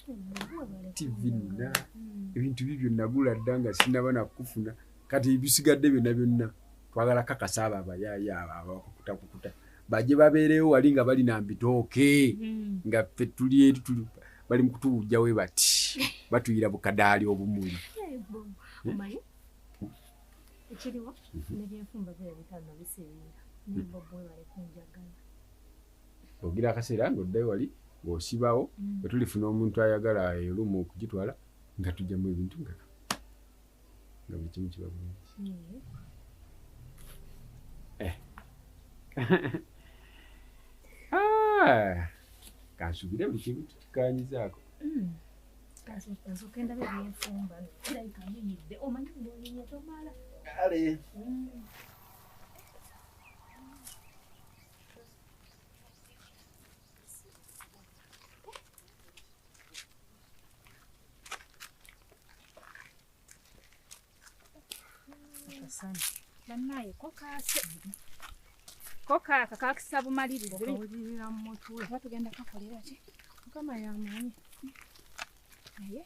TV nina ebintu bibyo nagula ddanga sinaba nakufuna kati ebisigadde byonna twagala kakasa abo abayaya abakukuta baje babeerewo wali nga bali na mbitooke nga ffe tuli bali mu kutuwujja we bati batuyira bukadaali obumuli ekiriwo nebyenfumba bye bitano bisibiira nimbo bwe bali kunjagala ogira akaseera ng'oddayo wali ng'osibawo bwe tulifuna omuntu ayagala olumu okugitwala nga tujjamu ebintu nga buli kimu kiba bulungi. Kansubire buli kimu tukanyizaako. Kasooka endabe ebyenfumba kirabika nnyinidde omanyi ng'onyinye tomala. Kale. Bannaye ko kaaka kakisa bumalirivu okawulirira mu mutwe oba tugenda kakolera ki mukama yamanyi naye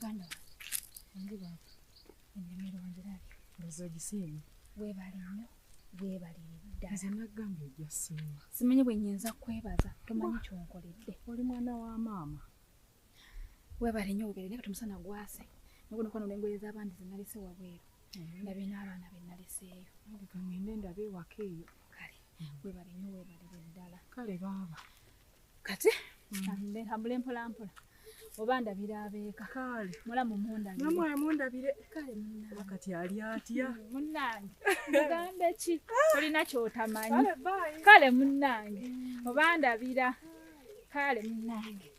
ganda wange ennimiro nzirabi ozo gisiimi weebale nnyo weebalire ddala nze naggambye ejja siima simanyi bwe nnyinza kwebaza tomanyi kyonkoledde oli mwana wa maama weebale nnyo weebale naye kati omusana gwase nogono kwano n'engoye z'abandi ze nalese wabweru ndabe n'abaana be naleseeyo nange kangende ndabe ewaka eyo kale weebale nnyo weebalire ddala kale baaba kati ntambule mpolampola oba ndabira abeeka kale mulamu mundabire namwe mundabire kale munnange kati ali atya munnange mugambe ki olina kyotamanyi kale munnange oba ndabira kale munnange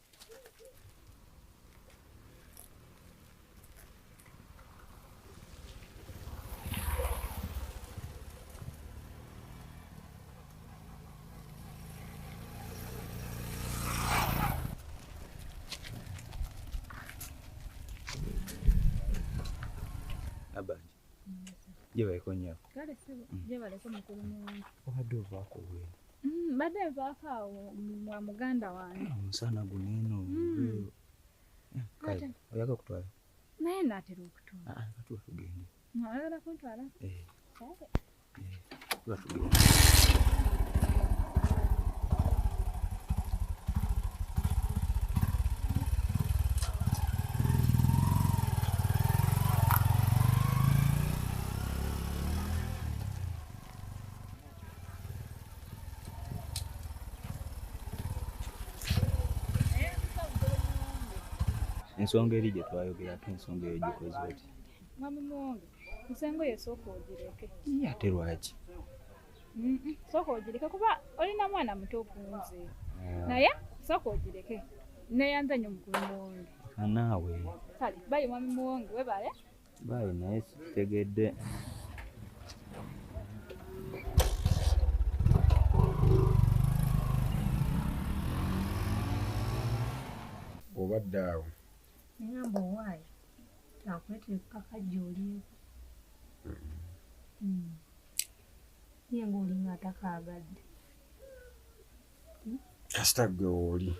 Abanje. Je baiko nyako. Kale sebo je baleko mukulu mungi. Obadde ovaako we. Badde nvaako awo mwa muganda wange. Omusana guneno. Kale oyaga kutwala. Naye natera okutwala. Katuwa tugende. Oyagala kuntwala? Kale. Tuwa tugende. Ensonga eri gye twayogerako ensonga eyo gikoze oti. Mwami Muwonge, ensonga eyo sooka ogireke. Ate lwaki? Sooka ogireke kuba olina mwana muto okunze. Naye sooka ogireke. Neeyanza nnyo mukulu Muwonge. Naawe. Kale bayi mwami Muwonge webale. Bayi naye sitegedde. Obadde awo ngamba owaayo akweteeka kajja olieko niye ng'olinga atakaagadde kasita gwe oli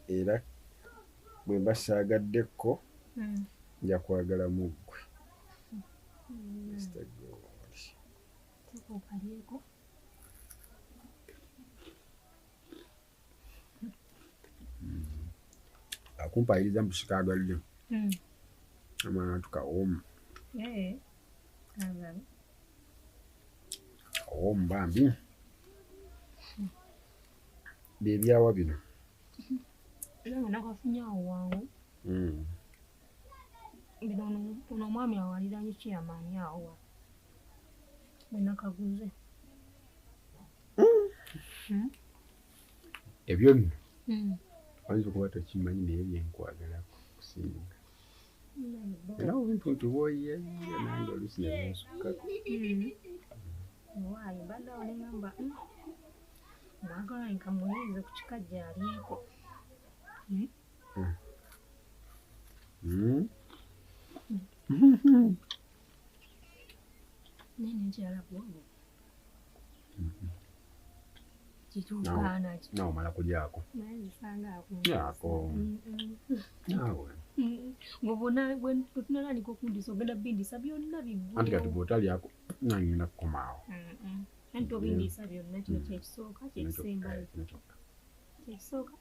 era bwe mba saagaddeko nja kwagala mu ggwe kasita gwe oli soka okalyeko akumpayiriza mpusikaagalire amwana tukawoomu awoomu bambi byebyawa bino nange nakafunye awo wangu bino ono omwami awaliranye kiyamaanyi awo bwenakaguze ebyo bino oyinza okuba tokimanyi naye byenkwagala kusinga era obuntuntu bwoyeyaya nange oluusi nebunsukkako owaayo badde olingamba mwagala nkamuyinze ku kikajja alyeko nene nkyala bwogo kitugaana ki nawe omala kulyako naye yako nawe ngobona tunalanika okundisa ogenda bindisa byonna biggwa anti kati bw'otalyako nangenda kukomaawo anti obindisa byonna kino kyekisooka kyekisembayo kyekisooka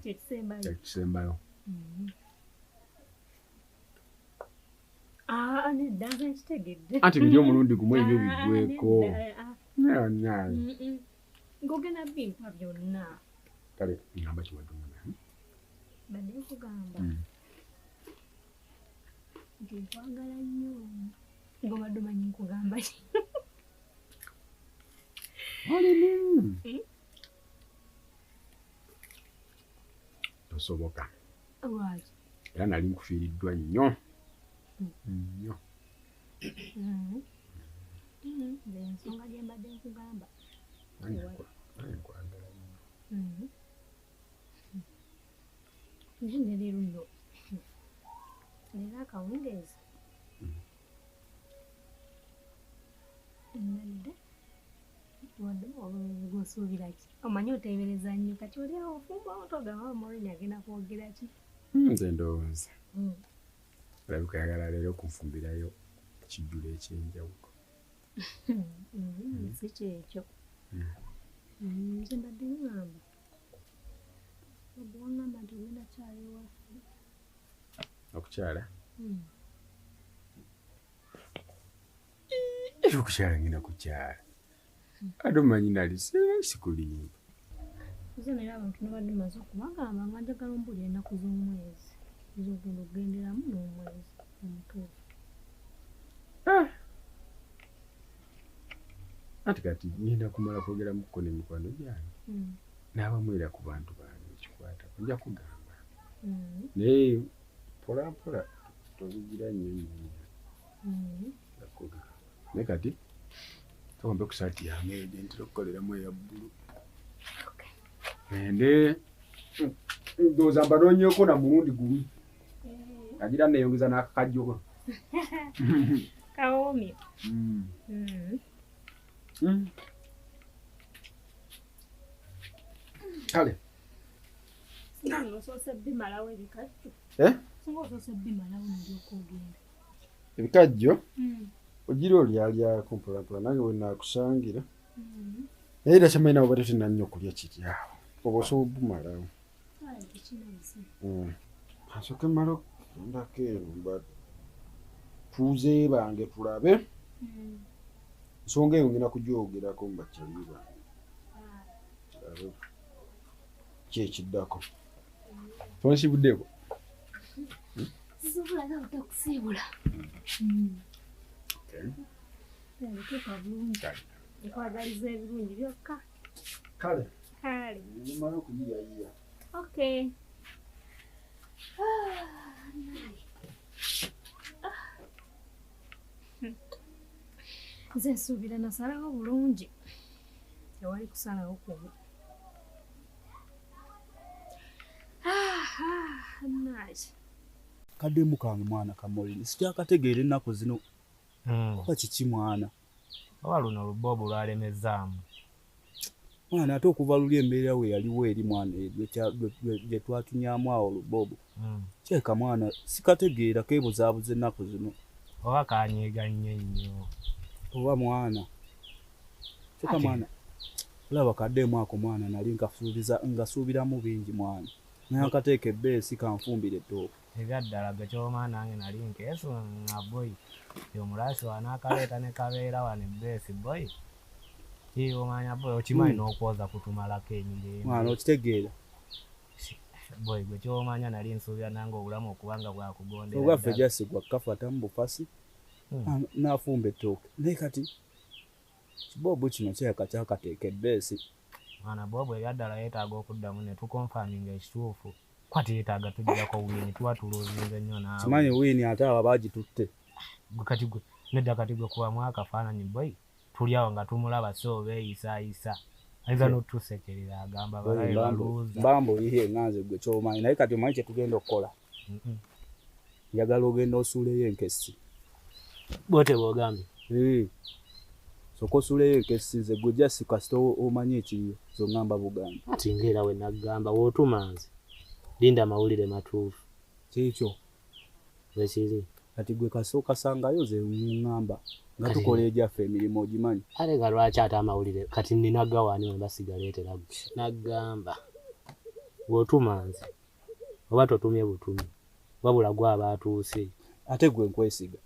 kyekisembayo nedda nze nkitegedde anti biri omulundi gumu ebyo biggweko ng'ogenda bimpa byonna kale ngamba kiwaduma badde nkugamba nti nkwagala nnyo ng'obadde omanyi nkugamba ki tosoboka lwaki era nali nkufiiriddwa nnyo nnyo nze ensonga gye mbadde nkugamba naye nkwagala nnyo nze ne leero nno leero akawungeezi nadde wadde gwosuubira ki omanyi oteebereza nnyo kati oli awo ofumba otogamba omulonyi agenda kwogera ki nze ndowooza olabika yagala leero okunfumbirayo kijjulo ekyenjawulo si kyekyo nze mbadde ngamba obwangamba nti ogenda kyala ewaffe okukyala era okukyala ngenda kukyala ate omanyi nali sikulimba nze naye abantu nabadde maze okubagamba nga njagala ombulira ennaku z'omwezi zogenda okugenderamu n'omwezi omutuufu ate kati ngenda kumala kwogeramuko n'emikwano gyange n'abamwera ku bantu bange ekikwatako nja kugamba naye mpolampola tobigira nnyo nnyo nakugamba naye kati towambe ku saati yange gye ntera okukoleramu eya bbulu ende ndowooza mbanoonyeeko na mulundi gumu agira neyongeza n'akakajjoko kawoomye kale singa osoose bimalawo ebikajjo singa osoose bimalawo ndyoka ogenda ebikajjo ogira olyalyako mpolampola nange bwe naakusangira naye era kyamanyi nabo bate tenannyo okulya kiryawo oba osobola obumalawo asooke mmala okgendako eno batuuze bange tulabe nsonga eyo ngenda kugyogerako mu bakyali bange tulabe ki ekiddako tonsibuddeko sisobolaga butakusiibula ebituuka bulungi ekwagaliza ebirungi byokka kale kale nimala okuyiyayiya okay nze nsuubira nasalawo bulungi tewali kusalawo kubi nice kaddemu kange mwana Kamolini sikyakategeera ennaku zino kuba kiki mwana oba luno olubobu lwalemezaamu mwana ate okuva luli embeera we yaliwo eri mwana gye twatunyaamu awo olubobu kyeka mwana sikategeera kebuzaabuza ennaku zino oba kanyiiga nnyo nnyo oba mwana kyeka mwana olaba kaddemu ako mwana nali ngasuubiramu bingi mwana naye akateeka ebbeesi kanfumbire ettooke ebyaddala gekyoma nange nali nkeesunga boy omulasi wanaakaleeta ne kabeera wano ebbeesi boy omanya boy okimanyi n'okwoza kutumalako emigendo mwana okitegeera boy gwe kyomanya nali nsuubira nange obulamu okubanga bwakugondera ogwaffe jasigwa kafata mu bufasi n'afumba ettooke naye kati kibobu kino kyeka kyakateeka ebbeesi mwana bobu ebyaddala yeetaaga okuddamu ne tukonfaminga ekituufu kwati yeetaaga tugirako wiini tuba tuluuzinze nnyo naawe kimanyi wiini ate aba baagitutte kati nedda kati gwe kubamu akafaananyi boy tuli awo nga tumulaba so beeyisaayisa ayinza n'otusekerera agamba balabe baluuza mbambo yihe nganze gwe kyomanyi naye kati omanyi kyetugenda okukola njagala ogenda osuuleyo enkesi bote bwogambye sokosuleyo ekesize gwe jasi kasita omanyi ekiriyo zongamba Buganda ati ngera we nagamba wootumanzi linda amawulire matuufu kikyo wekiri kati gwe kasooka sangayo ze ngamba nga tukola ejaffe emirimu ogimanyi alega lwaki ate amawulire kati ninagawaani wemba sigaleetera gwe nagamba wootumanzi oba totumye butumi wabula gwe aba atuuse ate gwe nkwesiga